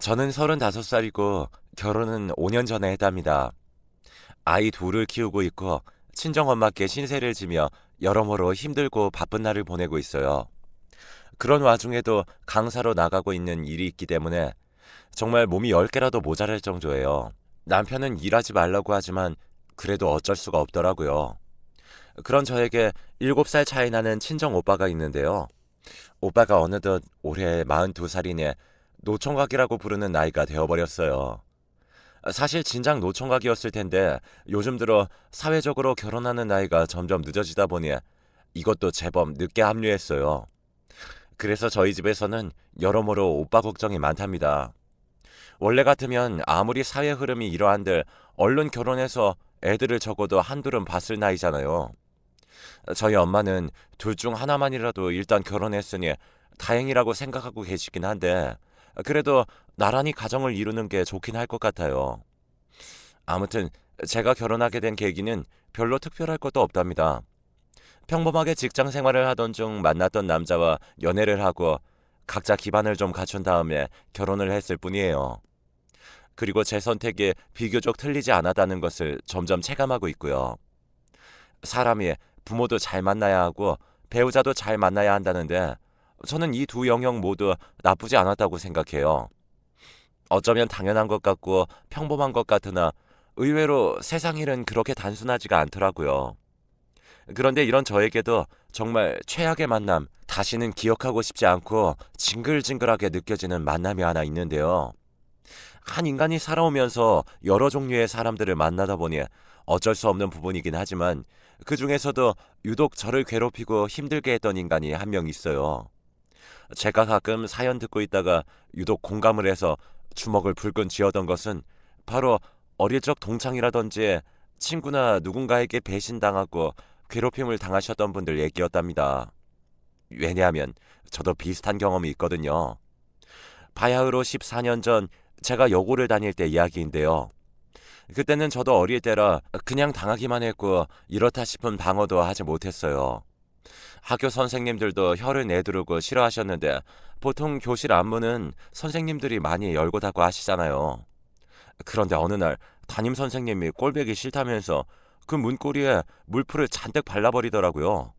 저는 35살이고 결혼은 5년 전에 했답니다. 아이 둘을 키우고 있고 친정엄마께 신세를 지며 여러모로 힘들고 바쁜 날을 보내고 있어요. 그런 와중에도 강사로 나가고 있는 일이 있기 때문에 정말 몸이 10개라도 모자랄 정도예요. 남편은 일하지 말라고 하지만 그래도 어쩔 수가 없더라고요. 그런 저에게 7살 차이 나는 친정 오빠가 있는데요. 오빠가 어느덧 올해 42살이니 노총각이라고 부르는 나이가 되어버렸어요. 사실 진작 노총각이었을 텐데 요즘 들어 사회적으로 결혼하는 나이가 점점 늦어지다 보니 이것도 제법 늦게 합류했어요. 그래서 저희 집에서는 여러모로 오빠 걱정이 많답니다. 원래 같으면 아무리 사회 흐름이 이러한들 얼른 결혼해서 애들을 적어도 한둘은 봤을 나이잖아요. 저희 엄마는 둘 중 하나만이라도 일단 결혼했으니 다행이라고 생각하고 계시긴 한데 그래도 나란히 가정을 이루는 게 좋긴 할 것 같아요. 아무튼 제가 결혼하게 된 계기는 별로 특별할 것도 없답니다. 평범하게 직장 생활을 하던 중 만났던 남자와 연애를 하고 각자 기반을 좀 갖춘 다음에 결혼을 했을 뿐이에요. 그리고 제 선택이 비교적 틀리지 않았다는 것을 점점 체감하고 있고요. 사람이 부모도 잘 만나야 하고 배우자도 잘 만나야 한다는데 저는 이 두 영역 모두 나쁘지 않았다고 생각해요. 어쩌면 당연한 것 같고 평범한 것 같으나 의외로 세상 일은 그렇게 단순하지가 않더라고요. 그런데 이런 저에게도 정말 최악의 만남, 다시는 기억하고 싶지 않고 징글징글하게 느껴지는 만남이 하나 있는데요. 한 인간이 살아오면서 여러 종류의 사람들을 만나다 보니 어쩔 수 없는 부분이긴 하지만 그 중에서도 유독 저를 괴롭히고 힘들게 했던 인간이 한 명 있어요. 제가 가끔 사연 듣고 있다가 유독 공감을 해서 주먹을 불끈 쥐어던 것은 바로 어릴 적 동창이라든지 친구나 누군가에게 배신당하고 괴롭힘을 당하셨던 분들 얘기였답니다. 왜냐하면 저도 비슷한 경험이 있거든요. 바야흐로 14년 전 제가 여고를 다닐 때 이야기인데요. 그때는 저도 어릴 때라 그냥 당하기만 했고 이렇다 싶은 방어도 하지 못했어요. 학교 선생님들도 혀를 내두르고 싫어하셨는데 보통 교실 안문은 선생님들이 많이 열고 닫고 하시잖아요. 그런데 어느 날 담임 선생님이 꼴보기 싫다면서 그 문고리에 물풀을 잔뜩 발라버리더라고요.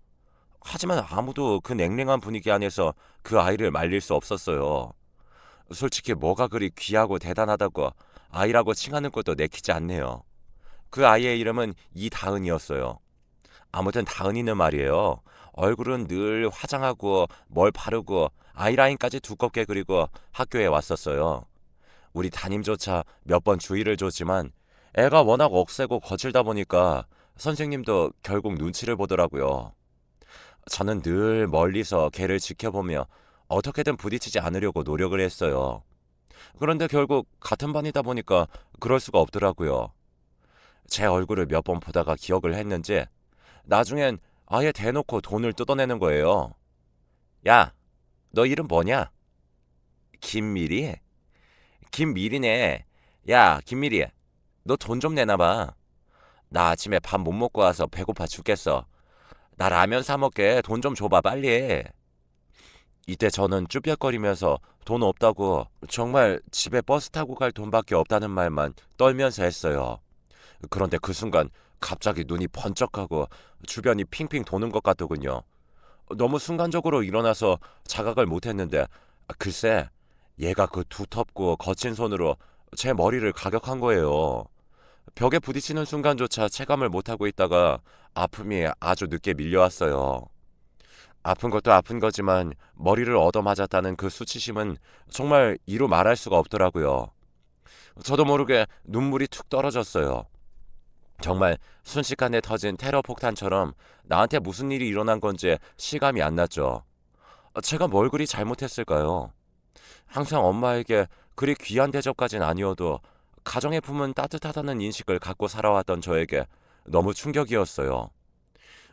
하지만 아무도 그 냉랭한 분위기 안에서 그 아이를 말릴 수 없었어요. 솔직히 뭐가 그리 귀하고 대단하다고 아이라고 칭하는 것도 내키지 않네요. 그 아이의 이름은 이다은이었어요. 아무튼 다은이는 말이에요. 얼굴은 늘 화장하고 뭘 바르고 아이라인까지 두껍게 그리고 학교에 왔었어요. 우리 담임조차 몇 번 주의를 줬지만 애가 워낙 억세고 거칠다 보니까 선생님도 결국 눈치를 보더라고요. 저는 늘 멀리서 걔를 지켜보며 어떻게든 부딪히지 않으려고 노력을 했어요. 그런데 결국 같은 반이다 보니까 그럴 수가 없더라고요. 제 얼굴을 몇 번 보다가 기억을 했는지 나중엔 아예 대놓고 돈을 뜯어내는 거예요. 야, 너 이름 뭐냐? 김미리? 김미리네. 야, 김미리, 너 돈 좀 내놔봐. 나 아침에 밥 못 먹고 와서 배고파 죽겠어. 나 라면 사 먹게 돈 좀 줘봐 빨리. 이때 저는 쭈뼛거리면서 돈 없다고 정말 집에 버스 타고 갈 돈밖에 없다는 말만 떨면서 했어요. 그런데 그 순간 갑자기 눈이 번쩍하고 주변이 핑핑 도는 것 같더군요. 너무 순간적으로 일어나서 자각을 못했는데 글쎄 얘가 그 두텁고 거친 손으로 제 머리를 가격한 거예요. 벽에 부딪히는 순간조차 체감을 못하고 있다가 아픔이 아주 늦게 밀려왔어요. 아픈 것도 아픈 거지만 머리를 얻어맞았다는 그 수치심은 정말 이루 말할 수가 없더라고요. 저도 모르게 눈물이 툭 떨어졌어요. 정말 순식간에 터진 테러 폭탄처럼 나한테 무슨 일이 일어난 건지 실감이 안 났죠. 제가 뭘 그리 잘못했을까요? 항상 엄마에게 그리 귀한 대접까진 아니어도 가정의 품은 따뜻하다는 인식을 갖고 살아왔던 저에게 너무 충격이었어요.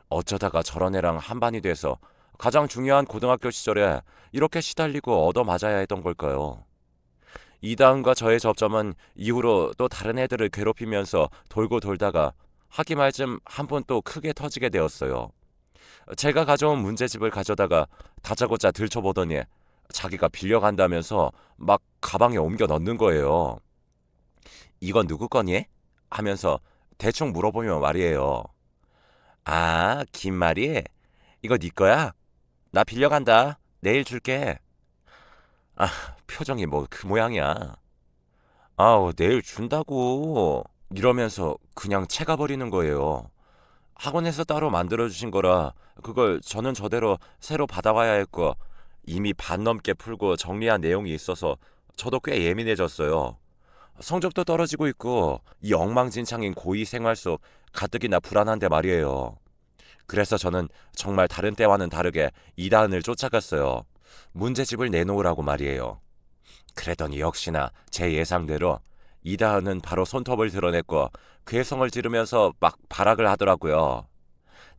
어쩌다가 저런 애랑 한반이 돼서 가장 중요한 고등학교 시절에 이렇게 시달리고 얻어맞아야 했던 걸까요? 이다은과 저의 접점은 이후로 또 다른 애들을 괴롭히면서 돌고 돌다가 학기 말쯤 한 번 또 크게 터지게 되었어요. 제가 가져온 문제집을 가져다가 다짜고짜 들춰보더니 자기가 빌려간다면서 막 가방에 옮겨 넣는 거예요. 이건 누구 거니? 하면서 대충 물어보면 말이에요. 아, 긴 말이? 이거 네 거야? 나 빌려간다. 내일 줄게. 아, 표정이 뭐 그 모양이야. 아우, 내일 준다고. 이러면서 그냥 채가 버리는 거예요. 학원에서 따로 만들어주신 거라 그걸 저는 저대로 새로 받아와야 했고 이미 반 넘게 풀고 정리한 내용이 있어서 저도 꽤 예민해졌어요. 성적도 떨어지고 있고 이 엉망진창인 고2 생활 속 가뜩이나 불안한데 말이에요. 그래서 저는 정말 다른 때와는 다르게 이다은을 쫓아갔어요. 문제집을 내놓으라고 말이에요. 그랬더니 역시나 제 예상대로 이다은은 바로 손톱을 드러냈고 괴성을 지르면서 막 발악을 하더라고요.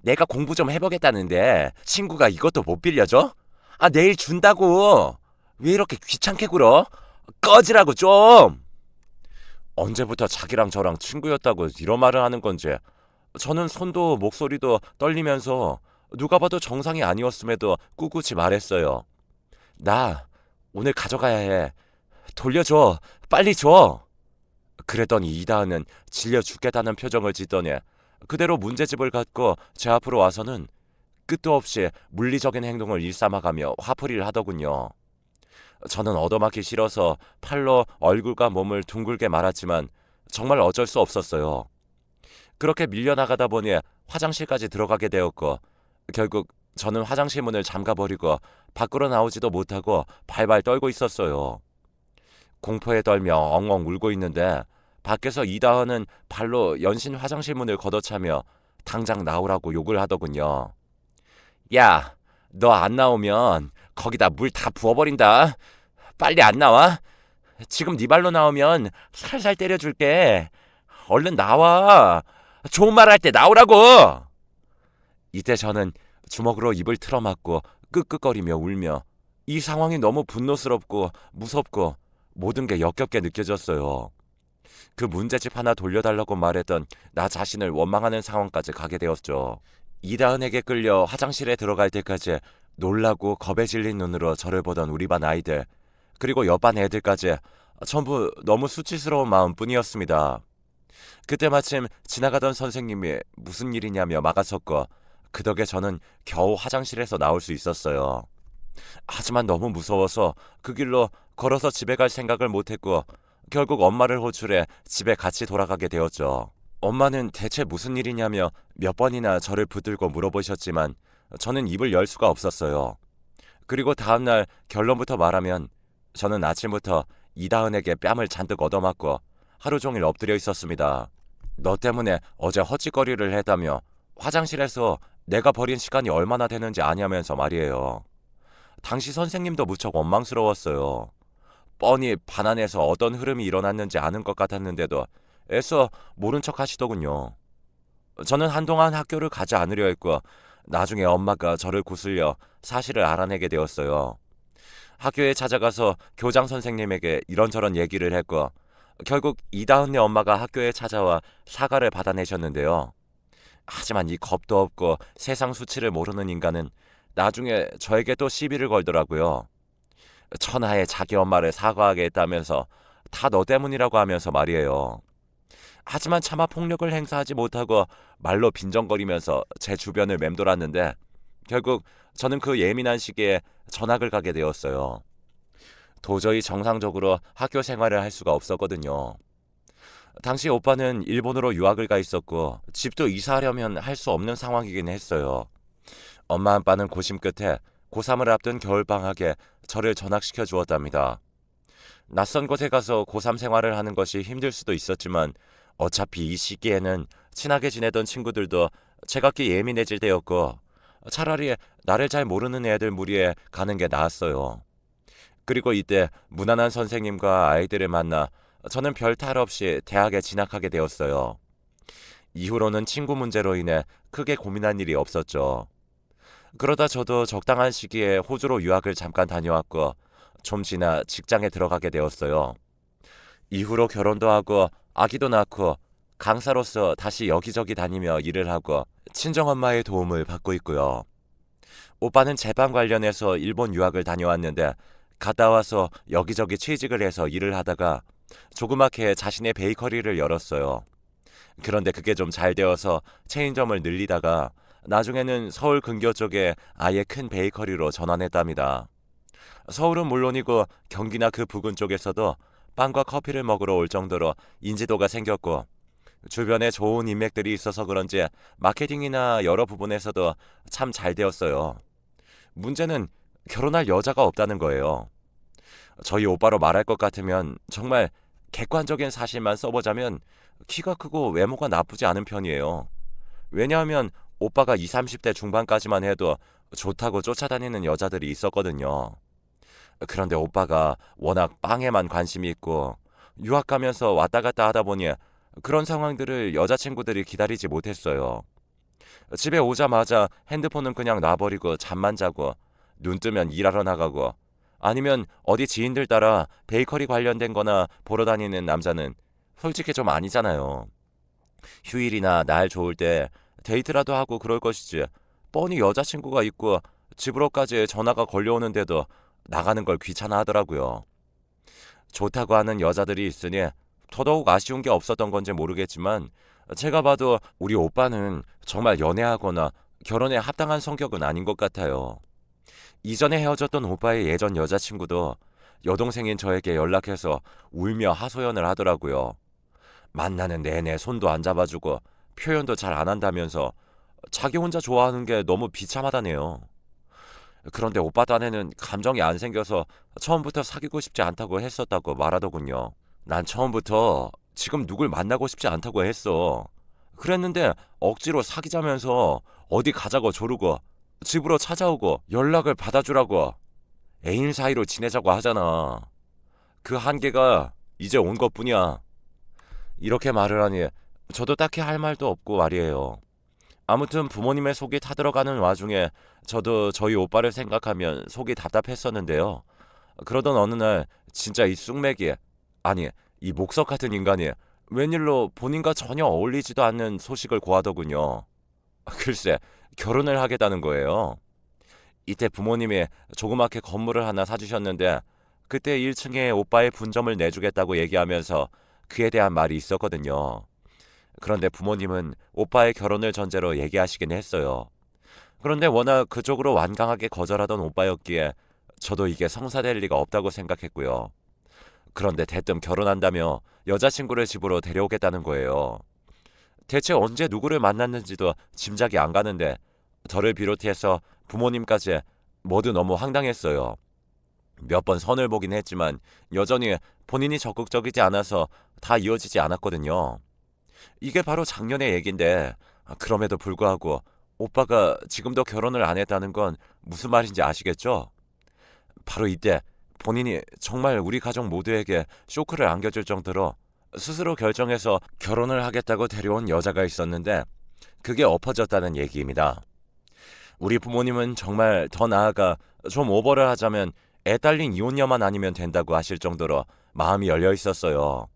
내가 공부 좀 해보겠다는데 친구가 이것도 못 빌려줘? 아, 내일 준다고. 왜 이렇게 귀찮게 굴어? 꺼지라고 좀. 언제부터 자기랑 저랑 친구였다고 이런 말을 하는 건지 저는 손도 목소리도 떨리면서 누가 봐도 정상이 아니었음에도 꿋꿋이 말했어요. 나 오늘 가져가야 해. 돌려줘. 빨리 줘. 그랬더니 이다은은 질려 죽겠다는 표정을 짓더니 그대로 문제집을 갖고 제 앞으로 와서는 끝도 없이 물리적인 행동을 일삼아가며 화풀이를 하더군요. 저는 얻어맞기 싫어서 팔로 얼굴과 몸을 둥글게 말았지만 정말 어쩔 수 없었어요. 그렇게 밀려나가다 보니 화장실까지 들어가게 되었고 결국 저는 화장실 문을 잠가버리고 밖으로 나오지도 못하고 발발 떨고 있었어요. 공포에 떨며 엉엉 울고 있는데 밖에서 이다은은 발로 연신 화장실 문을 걷어차며 당장 나오라고 욕을 하더군요. 야, 너 안 나오면 거기다 물 다 부어버린다. 빨리 안 나와? 지금 네 발로 나오면 살살 때려줄게. 얼른 나와. 좋은 말 할 때 나오라고. 이때 저는 주먹으로 입을 틀어막고 끄끄거리며 울며 이 상황이 너무 분노스럽고 무섭고 모든 게 역겹게 느껴졌어요. 그 문제집 하나 돌려달라고 말했던 나 자신을 원망하는 상황까지 가게 되었죠. 이다은에게 끌려 화장실에 들어갈 때까지 놀라고 겁에 질린 눈으로 저를 보던 우리 반 아이들 그리고 옆반 애들까지 전부 너무 수치스러운 마음뿐이었습니다. 그때 마침 지나가던 선생님이 무슨 일이냐며 막아섰고 그 덕에 저는 겨우 화장실에서 나올 수 있었어요. 하지만 너무 무서워서 그 길로 걸어서 집에 갈 생각을 못했고 결국 엄마를 호출해 집에 같이 돌아가게 되었죠. 엄마는 대체 무슨 일이냐며 몇 번이나 저를 붙들고 물어보셨지만 저는 입을 열 수가 없었어요. 그리고 다음날 결론부터 말하면 저는 아침부터 이다은에게 뺨을 잔뜩 얻어맞고 하루 종일 엎드려 있었습니다. 너 때문에 어제 헛짓거리를 했다며 화장실에서 내가 버린 시간이 얼마나 되는지 아냐면서 말이에요. 당시 선생님도 무척 원망스러웠어요. 뻔히 반 안에서 어떤 흐름이 일어났는지 아는 것 같았는데도 애써 모른 척 하시더군요. 저는 한동안 학교를 가지 않으려 했고 나중에 엄마가 저를 구슬려 사실을 알아내게 되었어요. 학교에 찾아가서 교장 선생님에게 이런저런 얘기를 했고 결국 이다은네 엄마가 학교에 찾아와 사과를 받아내셨는데요. 하지만 이 겁도 없고 세상 수치를 모르는 인간은 나중에 저에게 또 시비를 걸더라고요. 천하의 자기 엄마를 사과하게 했다면서 다 너 때문이라고 하면서 말이에요. 하지만 차마 폭력을 행사하지 못하고 말로 빈정거리면서 제 주변을 맴돌았는데 결국 저는 그 예민한 시기에 전학을 가게 되었어요. 도저히 정상적으로 학교 생활을 할 수가 없었거든요. 당시 오빠는 일본으로 유학을 가 있었고 집도 이사하려면 할 수 없는 상황이긴 했어요. 엄마 아빠는 고심 끝에 고3을 앞둔 겨울방학에 저를 전학시켜 주었답니다. 낯선 곳에 가서 고3 생활을 하는 것이 힘들 수도 있었지만 어차피 이 시기에는 친하게 지내던 친구들도 제각기 예민해질 때였고 차라리 나를 잘 모르는 애들 무리에 가는 게 나았어요. 그리고 이때 무난한 선생님과 아이들을 만나 저는 별 탈 없이 대학에 진학하게 되었어요. 이후로는 친구 문제로 인해 크게 고민한 일이 없었죠. 그러다 저도 적당한 시기에 호주로 유학을 잠깐 다녀왔고 좀 지나 직장에 들어가게 되었어요. 이후로 결혼도 하고 아기도 낳고 강사로서 다시 여기저기 다니며 일을 하고 친정엄마의 도움을 받고 있고요. 오빠는 제빵 관련해서 일본 유학을 다녀왔는데 갔다 와서 여기저기 취직을 해서 일을 하다가 조그맣게 자신의 베이커리를 열었어요. 그런데 그게 좀 잘 되어서 체인점을 늘리다가 나중에는 서울 근교 쪽에 아예 큰 베이커리로 전환했답니다. 서울은 물론이고 경기나 그 부근 쪽에서도 빵과 커피를 먹으러 올 정도로 인지도가 생겼고 주변에 좋은 인맥들이 있어서 그런지 마케팅이나 여러 부분에서도 참 잘 되었어요. 문제는 결혼할 여자가 없다는 거예요. 저희 오빠로 말할 것 같으면 정말 객관적인 사실만 써보자면 키가 크고 외모가 나쁘지 않은 편이에요. 왜냐하면 오빠가 20, 30대 중반까지만 해도 좋다고 쫓아다니는 여자들이 있었거든요. 그런데 오빠가 워낙 빵에만 관심이 있고 유학 가면서 왔다 갔다 하다 보니 그런 상황들을 여자친구들이 기다리지 못했어요. 집에 오자마자 핸드폰은 그냥 놔버리고 잠만 자고 눈 뜨면 일하러 나가고 아니면 어디 지인들 따라 베이커리 관련된 거나 보러 다니는 남자는 솔직히 좀 아니잖아요. 휴일이나 날 좋을 때 데이트라도 하고 그럴 것이지 뻔히 여자친구가 있고 집으로까지 전화가 걸려오는데도 나가는 걸 귀찮아 하더라고요. 좋다고 하는 여자들이 있으니 더더욱 아쉬운 게 없었던 건지 모르겠지만 제가 봐도 우리 오빠는 정말 연애하거나 결혼에 합당한 성격은 아닌 것 같아요. 이전에 헤어졌던 오빠의 예전 여자친구도 여동생인 저에게 연락해서 울며 하소연을 하더라고요. 만나는 내내 손도 안 잡아주고 표현도 잘 안 한다면서 자기 혼자 좋아하는 게 너무 비참하다네요. 그런데 오빠 딴에는 감정이 안 생겨서 처음부터 사귀고 싶지 않다고 했었다고 말하더군요. 난 처음부터 지금 누굴 만나고 싶지 않다고 했어. 그랬는데 억지로 사귀자면서 어디 가자고 조르고 집으로 찾아오고 연락을 받아주라고 애인 사이로 지내자고 하잖아. 그 한계가 이제 온 것뿐이야. 이렇게 말을 하니 저도 딱히 할 말도 없고 말이에요. 아무튼 부모님의 속이 타들어가는 와중에 저도 저희 오빠를 생각하면 속이 답답했었는데요. 그러던 어느 날 진짜 이 쑥맥이 아니 이 목석 같은 인간이 웬일로 본인과 전혀 어울리지도 않는 소식을 고하더군요. 글쎄 결혼을 하겠다는 거예요. 이때 부모님이 조그맣게 건물을 하나 사주셨는데 그때 1층에 오빠의 분점을 내주겠다고 얘기하면서 그에 대한 말이 있었거든요. 그런데 부모님은 오빠의 결혼을 전제로 얘기하시긴 했어요. 그런데 워낙 그쪽으로 완강하게 거절하던 오빠였기에 저도 이게 성사될 리가 없다고 생각했고요. 그런데 대뜸 결혼한다며 여자친구를 집으로 데려오겠다는 거예요. 대체 언제 누구를 만났는지도 짐작이 안 가는데 저를 비롯해서 부모님까지 모두 너무 황당했어요. 몇 번 선을 보긴 했지만 여전히 본인이 적극적이지 않아서 다 이어지지 않았거든요. 이게 바로 작년의 얘긴데 그럼에도 불구하고 오빠가 지금도 결혼을 안 했다는 건 무슨 말인지 아시겠죠? 바로 이때 본인이 정말 우리 가족 모두에게 쇼크를 안겨줄 정도로 스스로 결정해서 결혼을 하겠다고 데려온 여자가 있었는데 그게 엎어졌다는 얘기입니다. 우리 부모님은 정말 더 나아가 좀 오버를 하자면 애 딸린 이혼녀만 아니면 된다고 하실 정도로 마음이 열려 있었어요.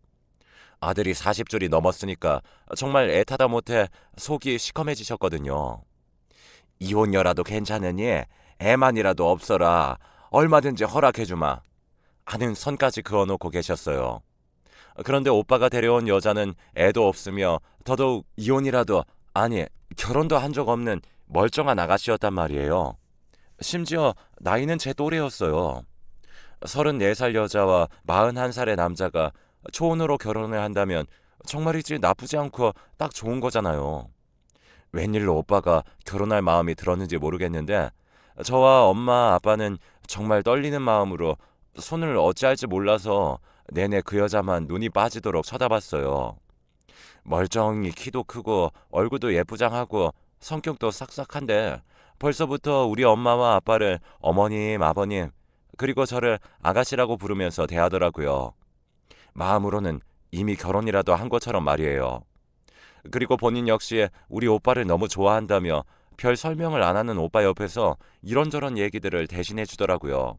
아들이 40줄이 넘었으니까 정말 애타다 못해 속이 시커매지셨거든요. 이혼녀라도 괜찮으니 애만이라도 없어라. 얼마든지 허락해주마. 하는 선까지 그어놓고 계셨어요. 그런데 오빠가 데려온 여자는 애도 없으며 더더욱 이혼이라도 아니 결혼도 한 적 없는 멀쩡한 아가씨였단 말이에요. 심지어 나이는 제 또래였어요. 34살 여자와 41살의 남자가 초혼으로 결혼을 한다면 정말이지 나쁘지 않고 딱 좋은 거잖아요. 웬일로 오빠가 결혼할 마음이 들었는지 모르겠는데 저와 엄마 아빠는 정말 떨리는 마음으로 손을 어찌할지 몰라서 내내 그 여자만 눈이 빠지도록 쳐다봤어요. 멀쩡히 키도 크고 얼굴도 예쁘장하고 성격도 싹싹한데 벌써부터 우리 엄마와 아빠를 어머님, 아버님 그리고 저를 아가씨라고 부르면서 대하더라고요. 마음으로는 이미 결혼이라도 한 것처럼 말이에요. 그리고 본인 역시 우리 오빠를 너무 좋아한다며 별 설명을 안 하는 오빠 옆에서 이런저런 얘기들을 대신해 주더라고요.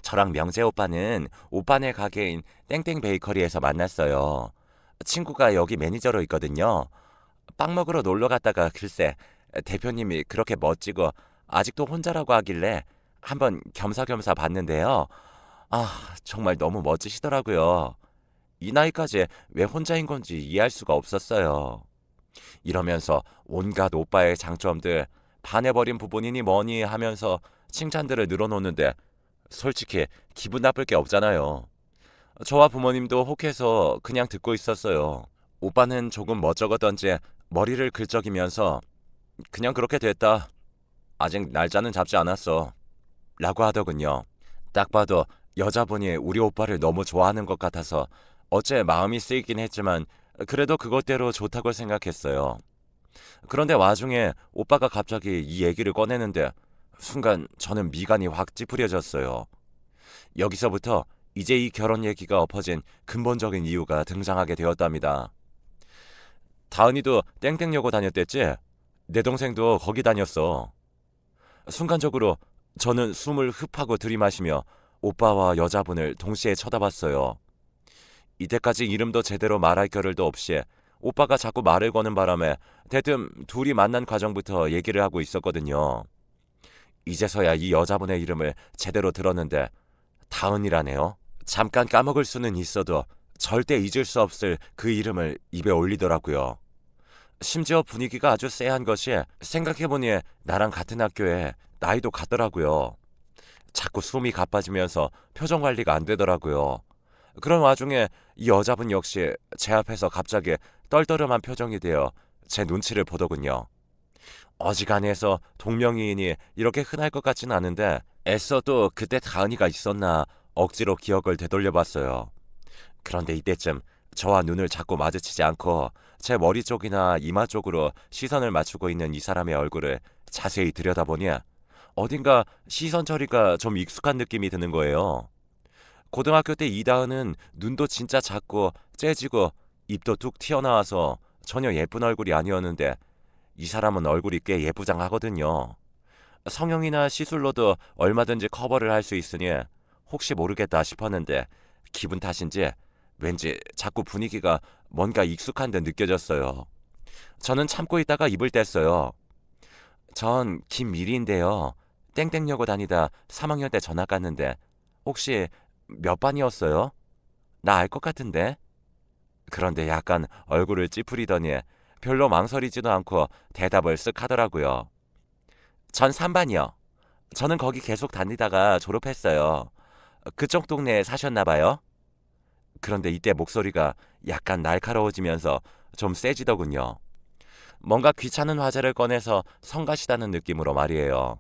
저랑 명재 오빠는 오빠네 가게인 땡땡 베이커리에서 만났어요. 친구가 여기 매니저로 있거든요. 빵 먹으러 놀러 갔다가 글쎄 대표님이 그렇게 멋지고 아직도 혼자라고 하길래 한번 겸사겸사 봤는데요. 정말 너무 멋지시더라고요. 이 나이까지 왜 혼자인 건지 이해할 수가 없었어요. 이러면서 온갖 오빠의 장점들, 반해버린 부분이니 뭐니 하면서 칭찬들을 늘어놓는데 솔직히 기분 나쁠 게 없잖아요. 저와 부모님도 혹해서 그냥 듣고 있었어요. 오빠는 조금 멋쩍었던지 머리를 긁적이면서 그냥 그렇게 됐다. 아직 날짜는 잡지 않았어. 라고 하더군요. 딱 봐도 여자분이 우리 오빠를 너무 좋아하는 것 같아서 어째 마음이 쓰이긴 했지만 그래도 그것대로 좋다고 생각했어요. 그런데 와중에 오빠가 갑자기 이 얘기를 꺼내는데 순간 저는 미간이 확 찌푸려졌어요. 여기서부터 이제 이 결혼 얘기가 엎어진 근본적인 이유가 등장하게 되었답니다. 다은이도 땡땡여고 다녔댔지? 내 동생도 거기 다녔어. 순간적으로 저는 숨을 흡하고 들이마시며 오빠와 여자분을 동시에 쳐다봤어요. 이때까지 이름도 제대로 말할 겨를도 없이 오빠가 자꾸 말을 거는 바람에 대뜸 둘이 만난 과정부터 얘기를 하고 있었거든요. 이제서야 이 여자분의 이름을 제대로 들었는데 다은이라네요. 잠깐 까먹을 수는 있어도 절대 잊을 수 없을 그 이름을 입에 올리더라고요. 심지어 분위기가 아주 쎄한 것이 생각해보니 나랑 같은 학교에 나이도 같더라고요. 자꾸 숨이 가빠지면서 표정 관리가 안 되더라고요. 그런 와중에 이 여자분 역시 제 앞에서 갑자기 떨떠름한 표정이 되어 제 눈치를 보더군요. 어지간해서 동명이인이 이렇게 흔할 것 같진 않은데 애써 또 그때 다은이가 있었나 억지로 기억을 되돌려봤어요. 그런데 이때쯤 저와 눈을 자꾸 마주치지 않고 제 머리 쪽이나 이마 쪽으로 시선을 맞추고 있는 이 사람의 얼굴을 자세히 들여다보니 어딘가 시선 처리가 좀 익숙한 느낌이 드는 거예요. 고등학교 때 이다은은 눈도 진짜 작고 째지고 입도 뚝 튀어나와서 전혀 예쁜 얼굴이 아니었는데 이 사람은 얼굴이 꽤 예쁘장하거든요. 성형이나 시술로도 얼마든지 커버를 할 수 있으니 혹시 모르겠다 싶었는데 기분 탓인지 왠지 자꾸 분위기가 뭔가 익숙한 듯 느껴졌어요. 저는 참고 있다가 입을 뗐어요. 전 김미리인데요. 땡땡여고 다니다 3학년 때 전학 갔는데 혹시 몇 반이었어요? 나 알 것 같은데? 그런데 약간 얼굴을 찌푸리더니 별로 망설이지도 않고 대답을 쓱 하더라고요. 전 3반이요. 저는 거기 계속 다니다가 졸업했어요. 그쪽 동네에 사셨나 봐요? 그런데 이때 목소리가 약간 날카로워지면서 좀 세지더군요. 뭔가 귀찮은 화제를 꺼내서 성가시다는 느낌으로 말이에요.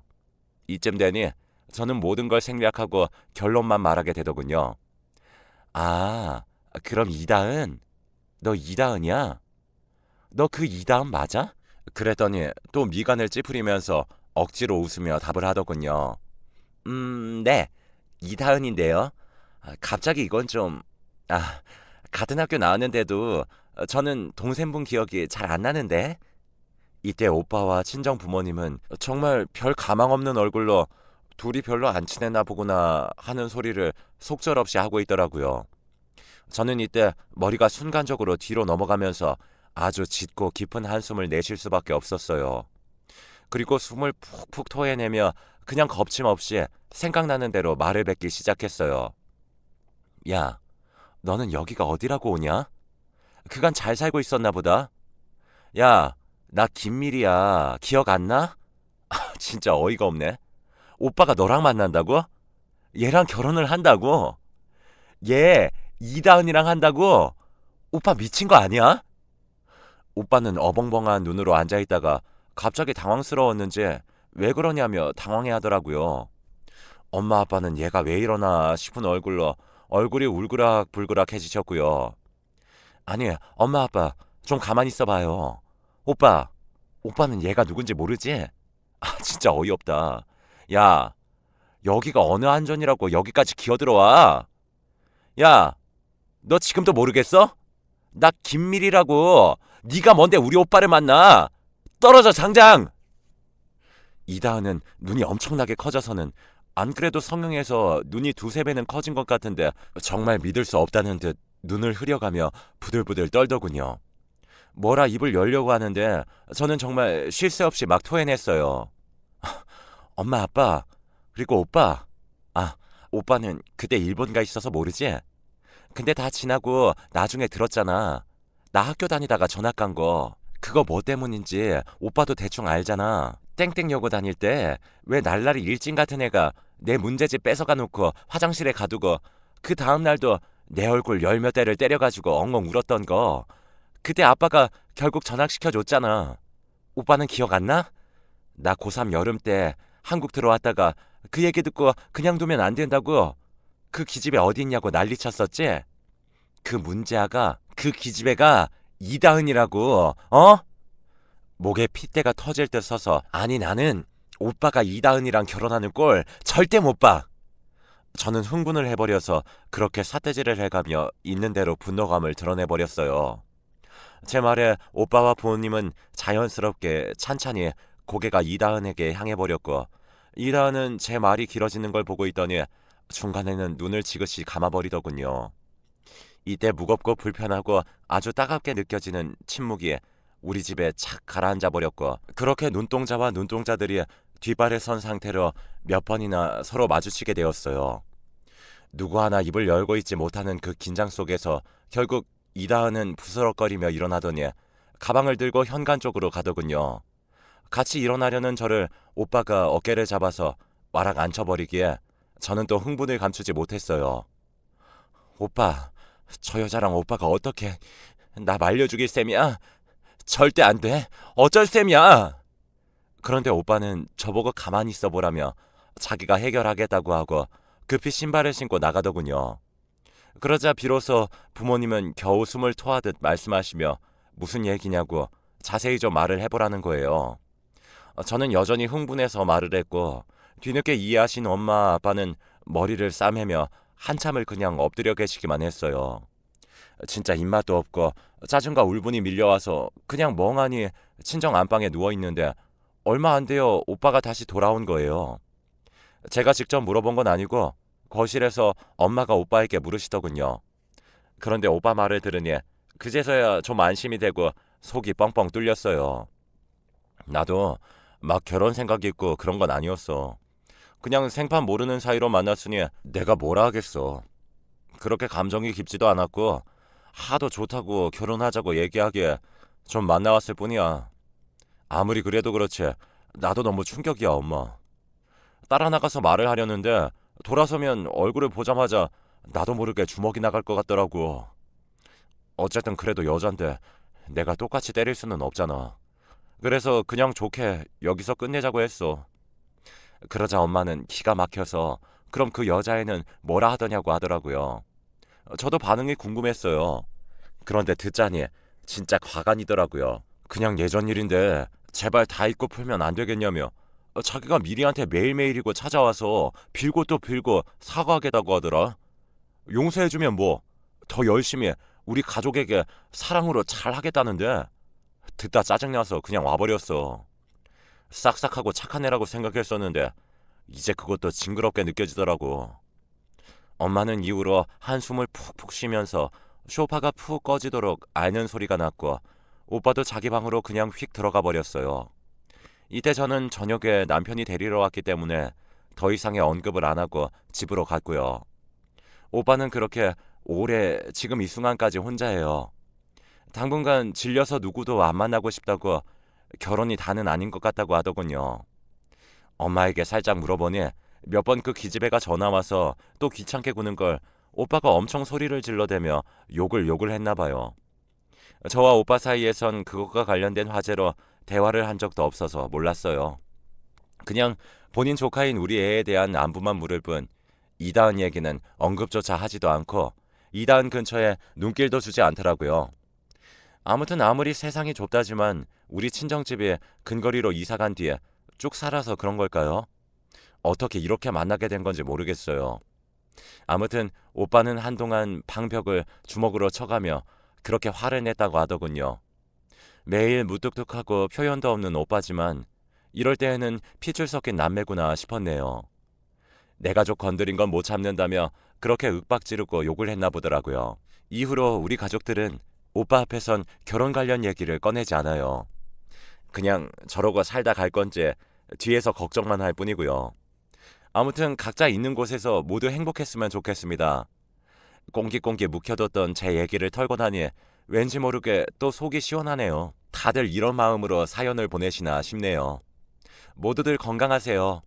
이쯤 되니 저는 모든 걸 생략하고 결론만 말하게 되더군요. 아, 그럼 이다은? 너 이다은이야? 너 그 이다은 맞아? 그랬더니 또 미간을 찌푸리면서 억지로 웃으며 답을 하더군요. 네. 이다은인데요. 갑자기 이건 좀... 아, 같은 학교 나왔는데도 저는 동생분 기억이 잘 안 나는데? 이때 오빠와 친정 부모님은 정말 별 가망 없는 얼굴로 둘이 별로 안 친했나 보구나 하는 소리를 속절없이 하고 있더라고요. 저는 이때 머리가 순간적으로 뒤로 넘어가면서 아주 짙고 깊은 한숨을 내쉴 수밖에 없었어요. 그리고 숨을 푹푹 토해내며 그냥 겁침없이 생각나는 대로 말을 뱉기 시작했어요. 야, 너는 여기가 어디라고 오냐? 그간 잘 살고 있었나 보다. 야, 나 김밀이야. 기억 안 나? 진짜 어이가 없네. 오빠가 너랑 만난다고? 얘랑 결혼을 한다고? 얘 이다은이랑 한다고? 오빠 미친 거 아니야? 오빠는 어벙벙한 눈으로 앉아있다가 갑자기 당황스러웠는지 왜 그러냐며 당황해하더라고요. 엄마 아빠는 얘가 왜 이러나 싶은 얼굴로 얼굴이 울그락불그락해지셨고요. 아니, 엄마 아빠 좀 가만히 있어봐요. 오빠는 얘가 누군지 모르지? 진짜 어이없다. 야, 여기가 어느 안전이라고 여기까지 기어들어와? 야, 너 지금도 모르겠어? 나 김밀이라고. 네가 뭔데 우리 오빠를 만나? 떨어져 당장! 이다은은 눈이 엄청나게 커져서는 안 그래도 성형해서 눈이 두세 배는 커진 것 같은데 정말 믿을 수 없다는 듯 눈을 흐려가며 부들부들 떨더군요. 뭐라 입을 열려고 하는데 저는 정말 쉴 새 없이 막 토해냈어요. 엄마 아빠 그리고 오빠. 아, 오빠는 그때 일본 가 있어서 모르지? 근데 다 지나고 나중에 들었잖아. 나 학교 다니다가 전학 간 거. 그거 뭐 때문인지 오빠도 대충 알잖아. 땡땡여고 다닐 때 왜 날라리 일진 같은 애가 내 문제집 뺏어가 놓고 화장실에 가두고 그 다음날도 내 얼굴 열 몇 대를 때려가지고 엉엉 울었던 거. 그때 아빠가 결국 전학시켜줬잖아. 오빠는 기억 안 나? 나 고3 여름 때 한국 들어왔다가 그 얘기 듣고 그냥 두면 안 된다고 그 기집애 어디 있냐고 난리쳤었지? 그 문제아가 그 기집애가 이다은이라고. 어? 목에 핏대가 터질 듯 서서 아니 나는 오빠가 이다은이랑 결혼하는 꼴 절대 못 봐. 저는 흥분을 해버려서 그렇게 삿대질을 해가며 있는 대로 분노감을 드러내버렸어요. 제 말에 오빠와 부모님은 자연스럽게 찬찬히 고개가 이다은에게 향해버렸고 이다은은 제 말이 길어지는 걸 보고 있더니 중간에는 눈을 지그시 감아버리더군요. 이때 무겁고 불편하고 아주 따갑게 느껴지는 침묵이 우리 집에 착 가라앉아 버렸고 그렇게 눈동자와 눈동자들이 뒷발에 선 상태로 몇 번이나 서로 마주치게 되었어요. 누구 하나 입을 열고 있지 못하는 그 긴장 속에서 결국 이다은은 부스럭거리며 일어나더니 가방을 들고 현관 쪽으로 가더군요. 같이 일어나려는 저를 오빠가 어깨를 잡아서 와락 앉혀버리기에 저는 또 흥분을 감추지 못했어요. 오빠, 저 여자랑 오빠가 어떻게 나 말려죽일 셈이야? 절대 안 돼. 어쩔 셈이야. 그런데 오빠는 저보고 가만히 있어보라며 자기가 해결하겠다고 하고 급히 신발을 신고 나가더군요. 그러자 비로소 부모님은 겨우 숨을 토하듯 말씀하시며 무슨 얘기냐고 자세히 좀 말을 해보라는 거예요. 저는 여전히 흥분해서 말을 했고 뒤늦게 이해하신 엄마 아빠는 머리를 싸매며 한참을 그냥 엎드려 계시기만 했어요. 진짜 입맛도 없고 짜증과 울분이 밀려와서 그냥 멍하니 친정 안방에 누워있는데 얼마 안 돼요 오빠가 다시 돌아온 거예요. 제가 직접 물어본 건 아니고 거실에서 엄마가 오빠에게 물으시더군요. 그런데 오빠 말을 들으니 그제서야 좀 안심이 되고 속이 뻥뻥 뚫렸어요. 나도 막 결혼 생각이 있고 그런 건 아니었어. 그냥 생판 모르는 사이로 만났으니 내가 뭐라 하겠어. 그렇게 감정이 깊지도 않았고 하도 좋다고 결혼하자고 얘기하기에 좀 만나왔을 뿐이야. 아무리 그래도 그렇지 나도 너무 충격이야 엄마. 따라 나가서 말을 하려는데 돌아서면 얼굴을 보자마자 나도 모르게 주먹이 나갈 것 같더라고. 어쨌든 그래도 여잔데 내가 똑같이 때릴 수는 없잖아. 그래서 그냥 좋게 여기서 끝내자고 했어. 그러자 엄마는 기가 막혀서 그럼 그 여자애는 뭐라 하더냐고 하더라고요. 저도 반응이 궁금했어요. 그런데 듣자니 진짜 과간이더라고요. 그냥 예전 일인데 제발 다 잊고 풀면 안 되겠냐며 자기가 미리한테 매일매일이고 찾아와서 빌고 또 빌고 사과하겠다고 하더라. 용서해주면 뭐 더 열심히 우리 가족에게 사랑으로 잘하겠다는데 듣다 짜증나서 그냥 와버렸어. 싹싹하고 착한 애라고 생각했었는데 이제 그것도 징그럽게 느껴지더라고. 엄마는 이후로 한숨을 푹푹 쉬면서 소파가 푹 꺼지도록 앓는 소리가 났고 오빠도 자기 방으로 그냥 휙 들어가 버렸어요. 이때 저는 저녁에 남편이 데리러 왔기 때문에 더 이상의 언급을 안 하고 집으로 갔고요. 오빠는 그렇게 오래 지금 이 순간까지 혼자예요. 당분간 질려서 누구도 안 만나고 싶다고 결혼이 다는 아닌 것 같다고 하더군요. 엄마에게 살짝 물어보니 몇 번 그 기집애가 전화 와서 또 귀찮게 구는 걸 오빠가 엄청 소리를 질러대며 욕을 했나 봐요. 저와 오빠 사이에선 그것과 관련된 화제로 대화를 한 적도 없어서 몰랐어요. 그냥 본인 조카인 우리 애에 대한 안부만 물을 뿐 이다은 얘기는 언급조차 하지도 않고 이다은 근처에 눈길도 주지 않더라고요. 아무튼 아무리 세상이 좁다지만 우리 친정집에 근거리로 이사간 뒤에 쭉 살아서 그런 걸까요? 어떻게 이렇게 만나게 된 건지 모르겠어요. 아무튼 오빠는 한동안 방벽을 주먹으로 쳐가며 그렇게 화를 냈다고 하더군요. 매일 무뚝뚝하고 표현도 없는 오빠지만 이럴 때에는 핏줄 섞인 남매구나 싶었네요. 내 가족 건드린 건 못 참는다며 그렇게 윽박 지르고 욕을 했나 보더라고요. 이후로 우리 가족들은 오빠 앞에선 결혼 관련 얘기를 꺼내지 않아요. 그냥 저러고 살다 갈 건지 뒤에서 걱정만 할 뿐이고요. 아무튼 각자 있는 곳에서 모두 행복했으면 좋겠습니다. 꽁기꽁기 묵혀뒀던 제 얘기를 털고 나니 왠지 모르게 또 속이 시원하네요. 다들 이런 마음으로 사연을 보내시나 싶네요. 모두들 건강하세요.